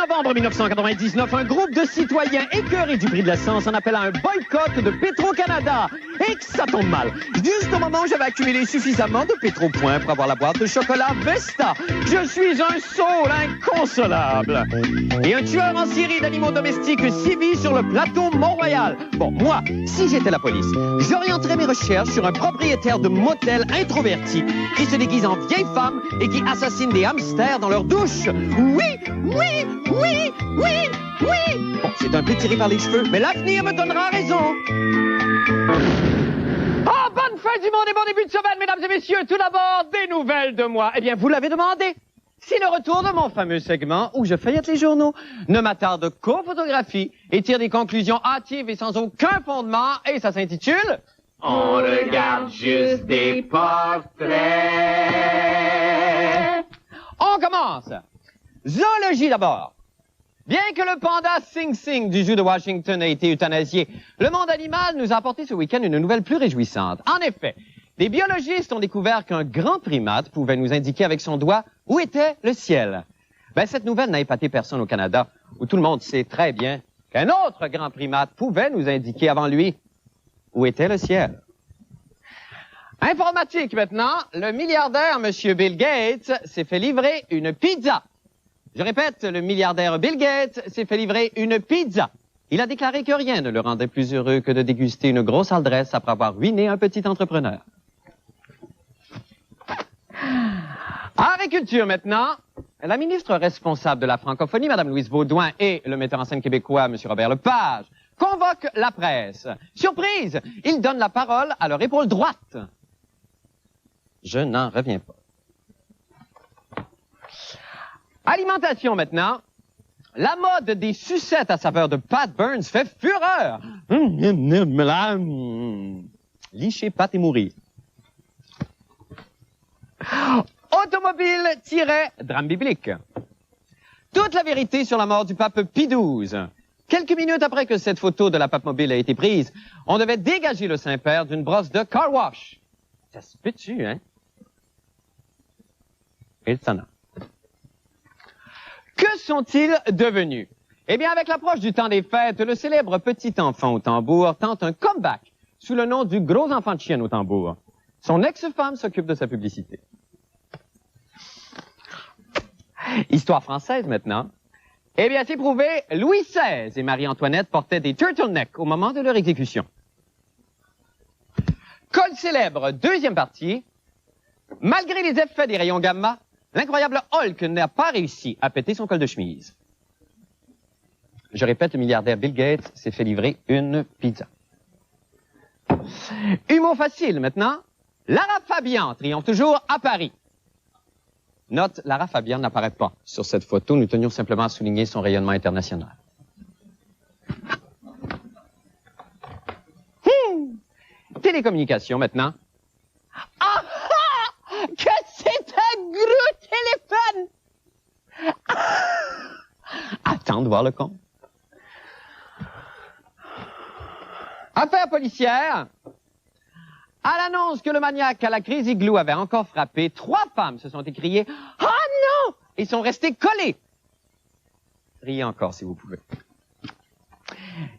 novembre 1999, un groupe de citoyens écœurés du prix de l'essence en appelle à un boycott de Petro-Canada. Et que ça tombe mal. Juste au moment où j'avais accumulé suffisamment de Petro-points pour avoir la boîte de chocolat Vesta. Je suis un saule inconsolable. Et un tueur en série d'animaux domestiques sévit sur le plateau Mont-Royal. Bon, moi, si j'étais la police, j'orienterais mes recherches sur un propriétaire de motel introverti qui se déguise en vieille femme et qui assassine des hamsters dans leur douche. Oui, oui, oui, oui, oui. Bon, c'est un peu tiré par les cheveux, mais l'avenir me donnera raison. Oh, bonne fin du monde et bon début de semaine, mesdames et messieurs. Tout d'abord, des nouvelles de moi. Eh bien, vous l'avez demandé. C'est le retour de mon fameux segment où je feuillette les journaux, ne m'attarde qu'aux photographies et tire des conclusions hâtives et sans aucun fondement. Et ça s'intitule... On regarde juste des portraits. On commence. Zoologie d'abord. Bien que le panda Sing Sing du zoo de Washington ait été euthanasié, le monde animal nous a apporté ce week-end une nouvelle plus réjouissante. En effet, des biologistes ont découvert qu'un grand primate pouvait nous indiquer avec son doigt où était le ciel. Ben, cette nouvelle n'a épaté personne au Canada, où tout le monde sait très bien qu'un autre grand primate pouvait nous indiquer avant lui où était le ciel. Informatique maintenant, le milliardaire M. Bill Gates s'est fait livrer une pizza. Je répète, le milliardaire Bill Gates s'est fait livrer une pizza. Il a déclaré que rien ne le rendait plus heureux que de déguster une grosse aldresse après avoir ruiné un petit entrepreneur. Agriculture maintenant. La ministre responsable de la francophonie, Mme Louise Baudouin, et le metteur en scène québécois, M. Robert Lepage, convoquent la presse. Surprise! Ils donnent la parole à leur épaule droite. Je n'en reviens pas. Alimentation maintenant. La mode des sucettes à saveur de Pat Burns fait fureur. Licher Pat et mourir. Automobile-drame biblique. Toute la vérité sur la mort du pape Pie XII. Quelques minutes après que cette photo de la pape-mobile a été prise, on devait dégager le Saint-Père d'une brosse de car wash. Ça se peut-tu, hein? Il s'en a. Que sont-ils devenus? Eh bien, avec l'approche du temps des fêtes, le célèbre petit enfant au tambour tente un comeback sous le nom du gros enfant de chienne au tambour. Son ex-femme s'occupe de sa publicité. Histoire française maintenant. Eh bien, c'est prouvé, Louis XVI et Marie-Antoinette portaient des turtlenecks au moment de leur exécution. Col célèbre, deuxième partie. Malgré les effets des rayons gamma, l'incroyable Hulk n'a pas réussi à péter son col de chemise. Je répète, le milliardaire Bill Gates s'est fait livrer une pizza. Humour facile maintenant. Lara Fabian triomphe toujours à Paris. Note, Lara Fabian n'apparaît pas sur cette photo. Nous tenions simplement à souligner son rayonnement international. Télécommunications maintenant. Ah! Que c'est un gros téléphone! Attends de voir le compte. Affaire policière. À l'annonce que le maniaque à la Crazy Glue avait encore frappé, 3 femmes se sont écriées « Oh non !» et sont restées collées. Riez encore si vous pouvez.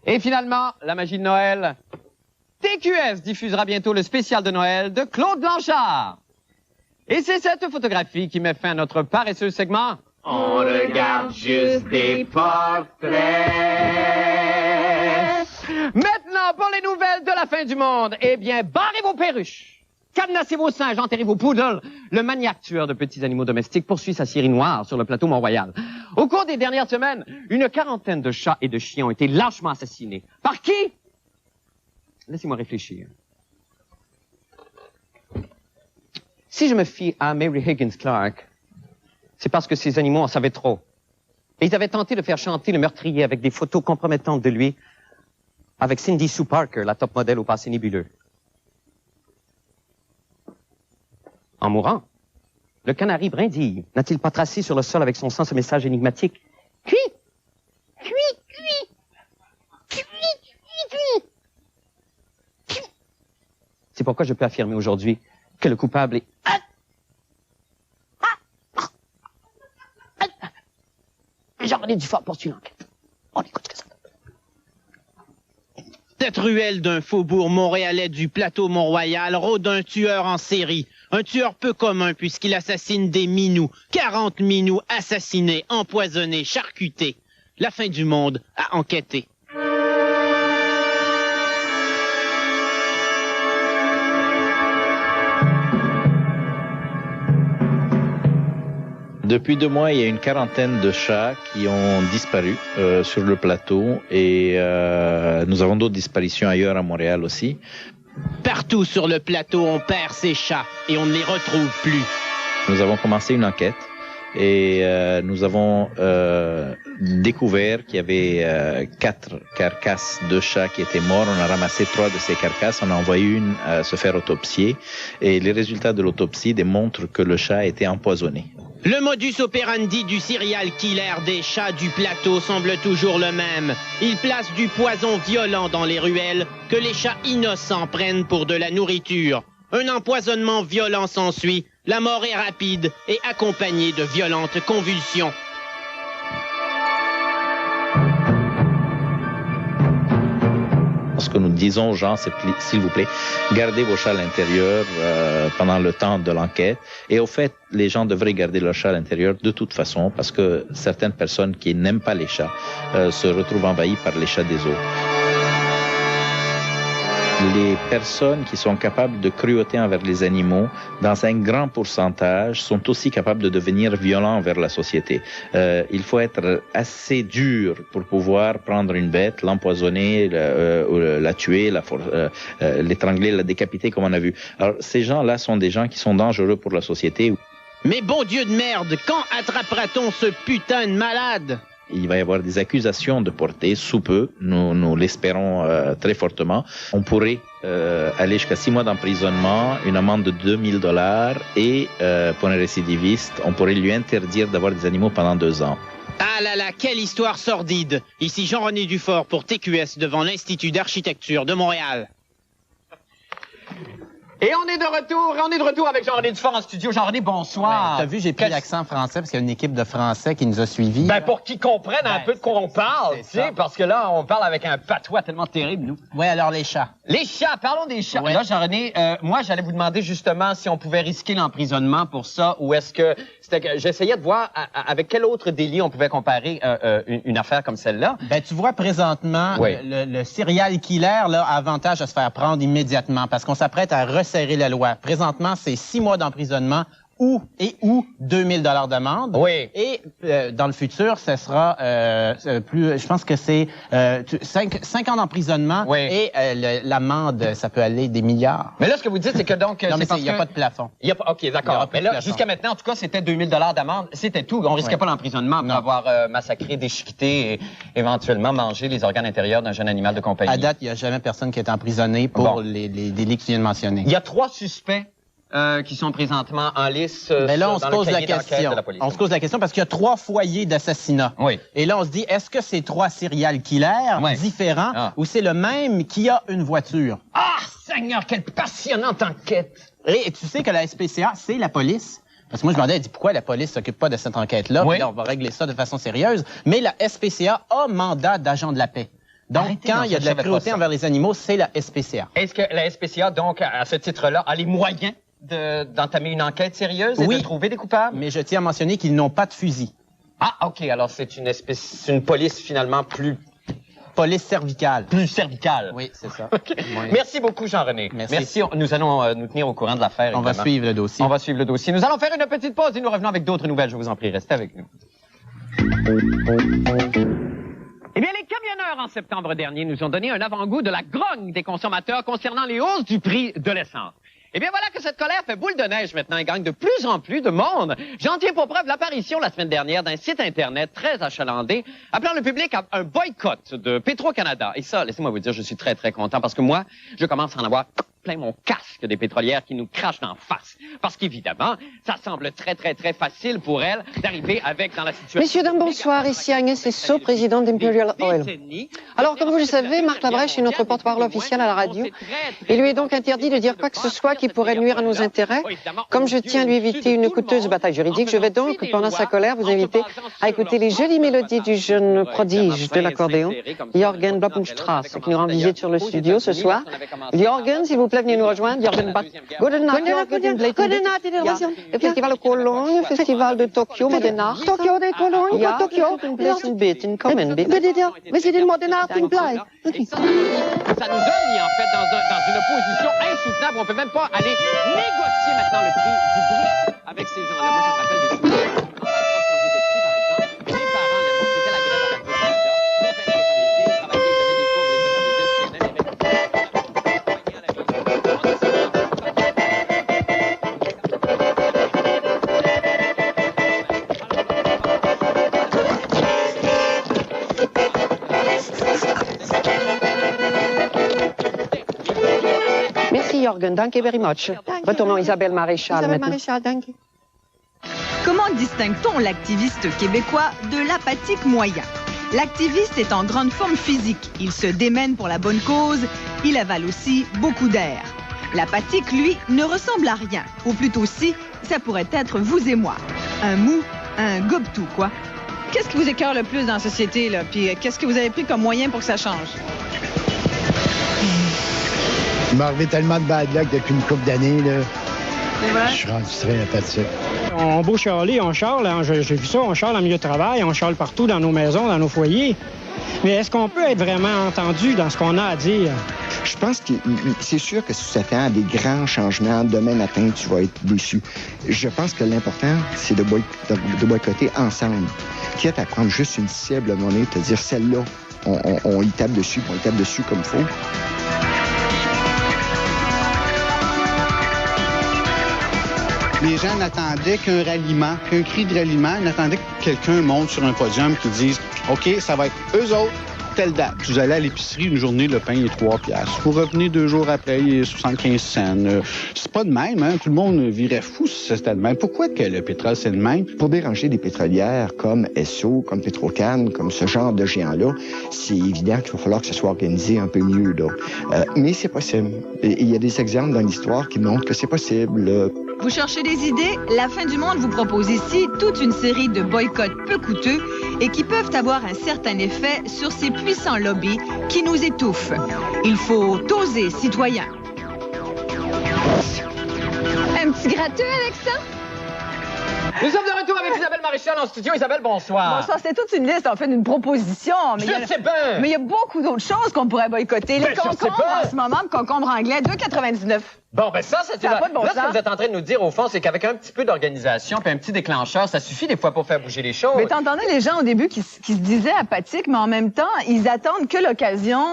Et finalement, la magie de Noël. TQS diffusera bientôt le spécial de Noël de Claude Blanchard. Et c'est cette photographie qui met fin à notre paresseux segment. On regarde juste des portraits. Maintenant, pour les nouvelles de la fin du monde, eh bien, barrez vos perruches, cadenassez vos singes, enterrez vos poodles. Le maniaque tueur de petits animaux domestiques poursuit sa série noire sur le plateau Mont-Royal. Au cours des dernières semaines, une quarantaine de chats et de chiens ont été lâchement assassinés. Par qui? Laissez-moi réfléchir. Si je me fie à Mary Higgins Clark, c'est parce que ces animaux en savaient trop. Et ils avaient tenté de faire chanter le meurtrier avec des photos compromettantes de lui, avec Cindy Sue Parker, la top modèle au passé nébuleux. En mourant, le canari brindille n'a-t-il pas tracé sur le sol avec son sang ce message énigmatique? Cui! Cui! Cui! Cui! Cui! Cui! C'est pourquoi je peux affirmer aujourd'hui que le coupable est... J'en Jean-René Dufort poursuit l'enquête. On écoute ce que ça donne. Cette ruelle d'un faubourg montréalais du plateau Mont-Royal rôde un tueur en série. Un tueur peu commun puisqu'il assassine des minous. 40 minous assassinés, empoisonnés, charcutés. La fin du monde a enquêté. Depuis 2 mois, il y a une quarantaine de chats qui ont disparu sur le plateau et nous avons d'autres disparitions ailleurs à Montréal aussi. Partout sur le plateau, on perd ses chats et on ne les retrouve plus. Nous avons commencé une enquête et nous avons découvert qu'il y avait 4 carcasses de chats qui étaient morts. On a ramassé 3 de ces carcasses, on a envoyé une se faire autopsier et les résultats de l'autopsie démontrent que le chat était empoisonné. Le modus operandi du serial killer des chats du plateau semble toujours le même. Il place du poison violent dans les ruelles que les chats innocents prennent pour de la nourriture. Un empoisonnement violent s'ensuit. La mort est rapide et accompagnée de violentes convulsions. Ce que nous disons aux gens, c'est s'il vous plaît, gardez vos chats à l'intérieur pendant le temps de l'enquête. Et au fait, les gens devraient garder leurs chats à l'intérieur de toute façon parce que certaines personnes qui n'aiment pas les chats se retrouvent envahies par les chats des autres. Les personnes qui sont capables de cruauté envers les animaux, dans un grand pourcentage, sont aussi capables de devenir violents envers la société. Il faut être assez dur pour pouvoir prendre une bête, l'empoisonner, la tuer, l'étrangler, la décapiter, comme on a vu. Alors, ces gens-là sont des gens qui sont dangereux pour la société. Mais bon Dieu de merde, quand attrapera-t-on ce putain de malade? Il va y avoir des accusations de portée sous peu, nous l'espérons très fortement. On pourrait aller jusqu'à 6 mois d'emprisonnement, une amende de $2000 et pour un récidiviste, on pourrait lui interdire d'avoir des animaux pendant 2 ans. Ah là là, quelle histoire sordide! Ici Jean-René Dufort pour TQS devant l'Institut d'architecture de Montréal. Et on est de retour avec Jean-René Dufort en studio. Jean-René, bonsoir. T'as vu, j'ai pris l'accent français parce qu'il y a une équipe de Français qui nous a suivis. Ben, pour qu'ils comprennent un peu de quoi on parle, tu sais, ça. parce que là, on parle avec un patois tellement terrible, nous. Ouais, alors les chats. Les chats, parlons des chats. Ouais. Là, Jean-René, moi, j'allais vous demander justement si on pouvait risquer l'emprisonnement pour ça, ou est-ce que j'essayais de voir avec quel autre délit on pouvait comparer une affaire comme celle-là. Ben, tu vois, présentement, Oui. le serial killer, là, a avantage à se faire prendre immédiatement parce qu'on s'apprête à resserrer la loi. Présentement, c'est 6 mois d'emprisonnement ou $2000 d'amende. Oui. Et dans le futur, ce sera plus. Je pense que c'est 5 ans d'emprisonnement. Oui. Et l'amende, ça peut aller des milliards. Mais là, ce que vous dites, c'est que donc... Non, mais c'est parce il n'y a que- pas de plafond. Il y a pas, OK, Il y aura d'accord. pas Mais de là, plafond. jusqu'à maintenant, en tout cas, c'était $2000 d'amende. C'était tout. On risquait Ouais. pas l'emprisonnement pour Non. avoir massacré, déchiqueté et éventuellement mangé les organes intérieurs d'un jeune animal de compagnie. À date, il n'y a jamais personne qui est emprisonné pour Bon. les délits que tu viens de mentionner. Il y a 3 suspects qui sont présentement en lice Mais là, on se dans le pose la cahier d'enquête question. de la police. On se pose la question parce qu'il y a 3 foyers d'assassinat. Oui. Et là, on se dit, est-ce que c'est 3 serial killers Ouais. différents Ah. ou c'est le même qui a une voiture? Ah, Seigneur, quelle passionnante enquête! Et tu sais que la SPCA, c'est la police. Parce que moi, je me demandais, elle dit, pourquoi la police s'occupe pas de cette enquête-là? Oui. Puis là, on va régler ça de façon sérieuse. Mais la SPCA a mandat d'agent de la paix. Donc, Arrêtez, quand non, il y a ça, de je la savais pas cruauté ça. envers les animaux, c'est la SPCA. Est-ce que la SPCA, donc, à ce titre-là, a les moyens d'entamer une enquête sérieuse et Oui. de trouver des coupables? Mais je tiens à mentionner qu'ils n'ont pas de fusil. Ah, OK, alors c'est une police finalement plus Police cervicale. cervicale. Oui, c'est ça. OK. Oui. Merci beaucoup, Jean-René. Merci. Nous allons nous tenir au courant de l'affaire. On va évidemment. suivre le dossier. On va suivre le dossier. Nous allons faire une petite pause et nous revenons avec d'autres nouvelles. Je vous en prie, restez avec nous. Eh bien, les camionneurs, en septembre dernier, nous ont donné un avant-goût de la grogne des consommateurs concernant les hausses du prix de l'essence. Eh bien, voilà que cette colère fait boule de neige maintenant et gagne de plus en plus de monde. J'en tiens pour preuve l'apparition la semaine dernière d'un site Internet très achalandé appelant le public à un boycott de Petro-Canada. Et ça, laissez-moi vous dire, je suis très, très content parce que moi, je commence à en avoir plein mon casque des pétrolières qui nous crachent en face. Parce qu'évidemment, ça semble très, très, très facile pour elles d'arriver avec dans la situation... Messieurs, dames, bonsoir. Ici Agnès Esso, présidente d'Imperial Oil. Alors, comme vous le savez, Marc Labrèche est notre porte-parole officiel à la radio. Il lui est donc interdit de dire quoi que ce soit qui pourrait nuire à nos intérêts. Comme je tiens à lui éviter une coûteuse bataille juridique, je vais donc, pendant sa colère, vous inviter à écouter les jolies mélodies du jeune prodige de l'accordéon, Jürgen Bloppenstrasse, qui nous rend visite sur le studio ce soir. Jürgen, s'il vous plaît, venez nous rejoindre. Jürgen Bach. Le festival de Cologne, le festival de Tokyo, Modena. Tokyo de Cologne, ja, Tokyo. Mais c'est une Modena, une blague. Ça nous a mis, en fait, dans une opposition insoutenable. On peut même pas aller négocier maintenant le prix du bruit avec ces gens-là. Moi, ça me rappelle des souvenirs. Quand j'étais petit, par exemple, mes parents, c'était la grève à la Cour des Nos pères étaient comédiens, travaillaient, ils donnaient des cours, les Merci Jürgen, danke very much. Retournons Isabelle Maréchal maintenant. Maréchal, danke. Comment distingue-t-on l'activiste québécois de l'apathique moyen? L'activiste est en grande forme physique. Il se démène pour la bonne cause. Il avale aussi beaucoup d'air. L'apathique, lui, ne ressemble à rien. Ou plutôt si, ça pourrait être vous et moi. Un mou, un gobe-tout, quoi. Qu'est-ce qui vous écœure le plus dans la société, là? Puis qu'est-ce que vous avez pris comme moyen pour que ça change? Il m'est arrivé tellement de bad luck depuis une couple d'années, là. C'est vrai? Je suis rendu très apathie. On beau chialer, on charle, hein, j'ai vu ça, on charle en milieu de travail, on charle partout dans nos maisons, dans nos foyers. Mais est-ce qu'on peut être vraiment entendu dans ce qu'on a à dire? Je pense que c'est sûr que si ça fait des grands changements, demain matin, tu vas être déçu. Je pense que l'important, c'est de boycotter ensemble. Quitte à prendre juste une cible monnaie, te dire celle-là, on y tape dessus, on y tape dessus comme il faut. Les gens n'attendaient qu'un ralliement, qu'un cri de ralliement. Ils n'attendaient que quelqu'un monte sur un podium qui dise « OK, ça va être eux autres, telle date. » Vous allez à l'épicerie, une journée, le pain est 3 piastres. Vous revenez 2 jours après, il est 75 cents. C'est pas de même, hein? Tout le monde virait fou si c'était de même. Pourquoi que le pétrole, c'est de même? Pour déranger des pétrolières comme Esso, comme Petro-Can, comme ce genre de géants-là, c'est évident qu'il va falloir que ce soit organisé un peu mieux, là. Mais c'est possible. Et il y a des exemples dans l'histoire qui montrent que c'est possible. Vous cherchez des idées? La Fin du Monde vous propose ici toute une série de boycotts peu coûteux et qui peuvent avoir un certain effet sur ces puissants lobbies qui nous étouffent. Il faut oser, citoyens. Un petit gratuit avec ça? Nous sommes de retour avec Isabelle Maréchal en studio. Isabelle, bonsoir. Bonsoir, c'est toute une liste, en fait, d'une proposition. Mais il y a beaucoup d'autres choses qu'on pourrait boycotter. Les concombres, en ce moment, le concombre anglais, 2,99. Bon, ben ça c'est pas de bon sens. Ce que vous êtes en train de nous dire, au fond, c'est qu'avec un petit peu d'organisation puis un petit déclencheur, ça suffit des fois pour faire bouger les choses. Mais t'entendais les gens au début qui se disaient apathiques, mais en même temps, ils attendent que l'occasion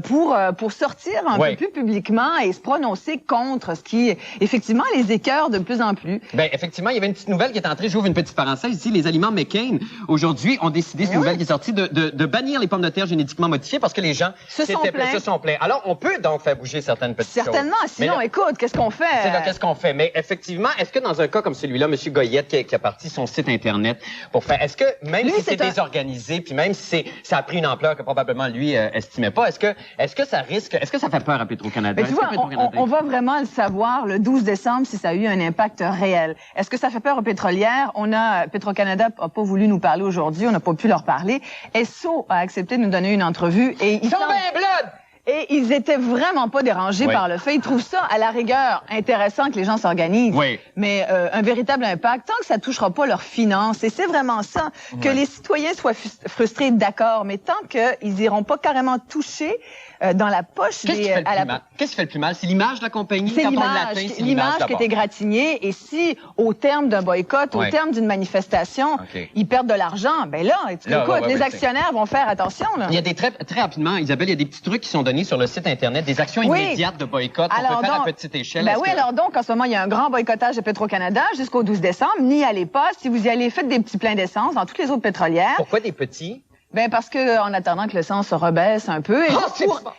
pour sortir un peu plus publiquement et se prononcer contre ce qui, effectivement, les écœure de plus en plus. Ben effectivement, il y avait une petite nouvelle qui est entrée. J'ouvre une petite parenthèse ici. Les aliments McCain, aujourd'hui, ont décidé, c'est une nouvelle qui est sortie, de bannir les pommes de terre génétiquement modifiées parce que les gens se sont plaints. Alors, on peut donc faire bouger certaines petites choses. Certainement. Sinon, écoute, qu'est-ce qu'on fait? C'est là, qu'est-ce qu'on fait? Mais effectivement, est-ce que dans un cas comme celui-là, M. Goyette qui a parti son site Internet pour faire... Est-ce que, même si c'est désorganisé, puis même si ça a pris une ampleur que probablement lui estimait pas, est-ce que ça risque... Est-ce que ça fait peur à Petro-Canada? Tu vois, on va vraiment le savoir le 12 décembre si ça a eu un impact réel. Est-ce que ça fait peur aux pétrolières? Petro-Canada n'a pas voulu nous parler aujourd'hui, on n'a pas pu leur parler. Esso a accepté de nous donner une entrevue et... Ils sont bien blood! Et ils étaient vraiment pas dérangés par le fait. Ils trouvent ça, à la rigueur, intéressant que les gens s'organisent. Oui. Mais un véritable impact, tant que ça touchera pas leurs finances, et c'est vraiment ça, que les citoyens soient frustrés, d'accord, mais tant qu'ils iront pas carrément toucher dans la poche Qu'est-ce qui fait le plus mal? C'est l'image de la compagnie? C'est l'image qui est égratignée. Et si, au terme d'un boycott, au terme d'une manifestation, ils perdent de l'argent, ben là, écoute, les actionnaires vont faire attention. Là. Il y a des très rapidement, Isabelle, il y a des petits trucs qui sont donnés sur le site Internet, des actions immédiates de boycott qu'on peut faire à petite échelle. Ben oui, alors donc, en ce moment, il y a un grand boycottage de Petro-Canada jusqu'au 12 décembre. N'y allez pas. Si vous y allez, faites des petits pleins d'essence dans toutes les autres pétrolières. Pourquoi des petits? Ben parce que en attendant que le sang se rebaisse un peu,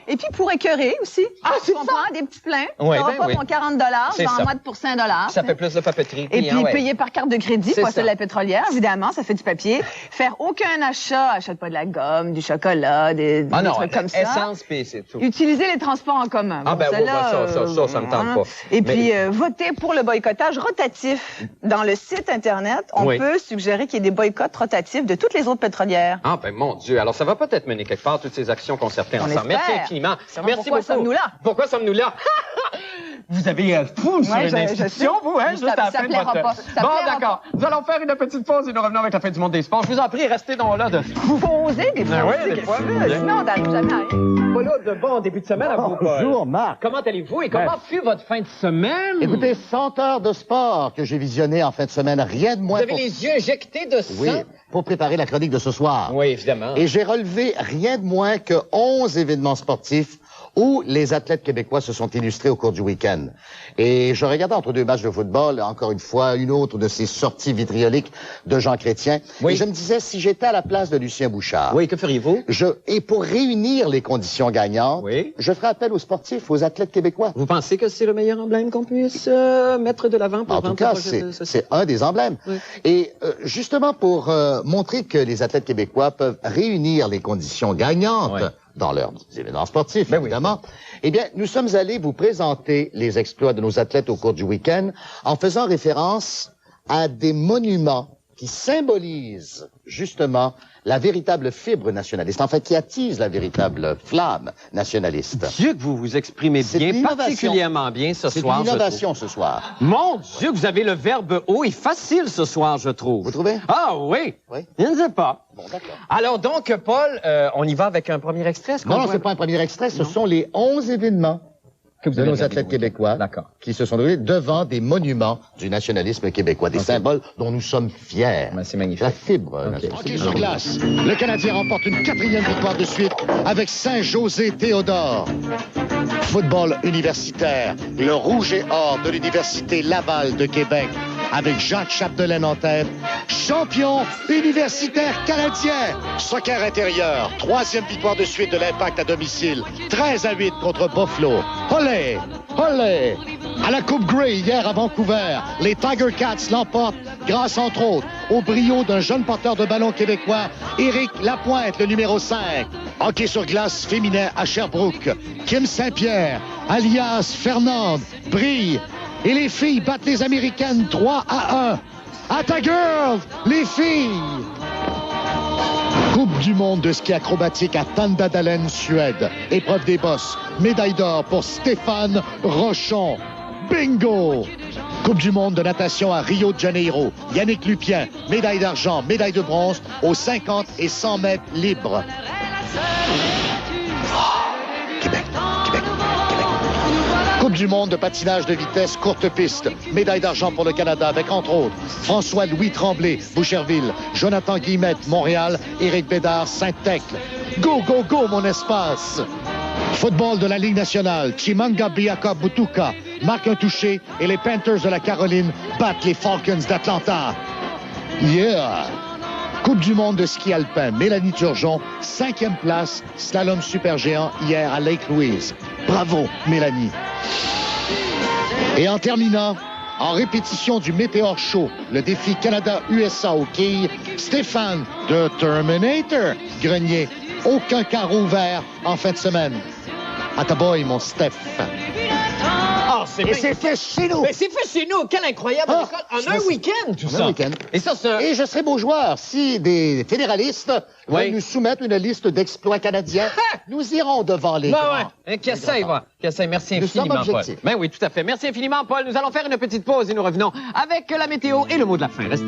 et puis pour écœurer aussi. Tu comprends, des petits pleins. Ouais, tu n'auras pas oui. ton 40 je vais en mettre pour 5 Ça fait plus de papeterie. Et puis payer par carte de crédit, pas ça. celle de la pétrolière, évidemment, ça fait du papier. Faire aucun achat, achète pas de la gomme, du chocolat, des trucs comme ça. Essence, puis c'est tout. Utiliser les transports en commun. Ah ben oui, ça me tente pas. Et puis voter pour le boycottage rotatif. Dans le site Internet, on peut suggérer qu'il y ait des boycotts rotatifs de toutes les autres pétrolières. Ah ben mon Dieu, alors ça va peut-être mener quelque part toutes ces actions concertées On ensemble. espère. Merci infiniment. Merci Pourquoi beaucoup. sommes-nous là? Pourquoi sommes-nous là? Vous avez fou sur une institution, vous, hein? Juste à la fin de plaira votre... pas. Ça Bon, plaira d'accord. Nous allons faire une petite pause et nous revenons avec la fin du monde des sports. Je vous en prie, restez donc là de... Poser des Ben oui, questions. des fois. Sinon, on n'arrive jamais à rien. Voilà de bon début de semaine à vous, Paul. Bonjour, Marc. Comment allez-vous et comment fut votre fin de semaine? Écoutez, 100 heures de sport que j'ai visionné en fin de semaine, rien de moins Vous avez les yeux injectés de sang? Oui, pour préparer la chronique de ce soir. Oui, évidemment. Et j'ai relevé rien de moins que 11 événements sportifs où les athlètes québécois se sont illustrés au cours du week-end. Et je regardais entre deux matchs de football, encore une fois, une autre de ces sorties vitrioliques de Jean Chrétien. Oui. Et je me disais, si j'étais à la place de Lucien Bouchard... Oui, que feriez-vous? Et pour réunir les conditions gagnantes, je ferais appel aux sportifs, aux athlètes québécois. Vous pensez que c'est le meilleur emblème qu'on puisse mettre de l'avant pour En tout cas, c'est un des emblèmes. Oui. Et justement, pour montrer que les athlètes québécois peuvent réunir les conditions gagnantes dans leurs événements sportifs, évidemment, eh bien, nous sommes allés vous présenter les exploits de nos athlètes au cours du week-end en faisant référence à des monuments qui symbolisent justement la véritable fibre nationaliste, en fait, qui attise la véritable flamme nationaliste. Dieu que vous vous exprimez bien, particulièrement bien ce soir. C'est une innovation ce soir. Mon Dieu, que vous avez le verbe haut et facile ce soir, je trouve. Vous trouvez? Ah oui. Oui. Je ne sais pas. Bon, d'accord. Alors donc, Paul, on y va avec un premier extrait? Non, c'est pas un premier extrait, ce sont les 11 événements de nos athlètes québécois qui se sont déroulés devant des monuments du nationalisme québécois, des symboles dont nous sommes fiers. C'est magnifique. La fibre. Hockey sur glace. Le Canadien remporte une 4e victoire de suite avec Saint-José-Théodore. Football universitaire. Le rouge et or de l'Université Laval de Québec avec Jacques Chapdelaine en tête. Champion universitaire canadien. Soccer intérieur. 3e victoire de suite de l'Impact à domicile. 13-8 contre Buffalo. Olé! Olé! À la Coupe Grey, hier à Vancouver, les Tiger Cats l'emportent grâce, entre autres, au brio d'un jeune porteur de ballon québécois, Éric Lapointe, le numéro 5. Hockey sur glace féminin à Sherbrooke. Kim Saint-Pierre, alias Fernande, brille. Et les filles battent les Américaines 3-1. À ta girl, les filles! Coupe du monde de ski acrobatique à Tandadalen, Suède. Épreuve des bosses. Médaille d'or pour Stéphane Rochon. Bingo! Coupe du monde de natation à Rio de Janeiro. Yannick Lupien, médaille d'argent, médaille de bronze aux 50 et 100 mètres libres. Québec. Coupe du monde de patinage de vitesse courte piste. Médaille d'argent pour le Canada avec, entre autres, François-Louis Tremblay, Boucherville, Jonathan Guillemette, Montréal, Éric Bédard, Saint-Thècle. Go, go, go, mon espace! Football de la Ligue nationale. Chimanga Biaka Butuka marque un touché et les Panthers de la Caroline battent les Falcons d'Atlanta. Yeah! Coupe du monde de ski alpin. Mélanie Turgeon, 5e place, slalom supergéant hier à Lake Louise. Bravo, Mélanie. Et en terminant, en répétition du Météor Show, le défi Canada-USA au quilles, Stéphane de Terminator Grenier. Aucun carreau ouvert en fin de semaine. À ta boy, mon Steph. Et c'est fait chez nous! Mais c'est fait chez nous! Quelle incroyable école! En un week-end, tout ça! Et ça, et je serai beau joueur si des fédéralistes veulent nous soumettre une liste d'exploits canadiens. Nous irons devant les grands. Qu'essaye, merci infiniment, Paul. Ben oui, tout à fait. Merci infiniment, Paul. Nous allons faire une petite pause et nous revenons avec la météo et le mot de la fin. Restez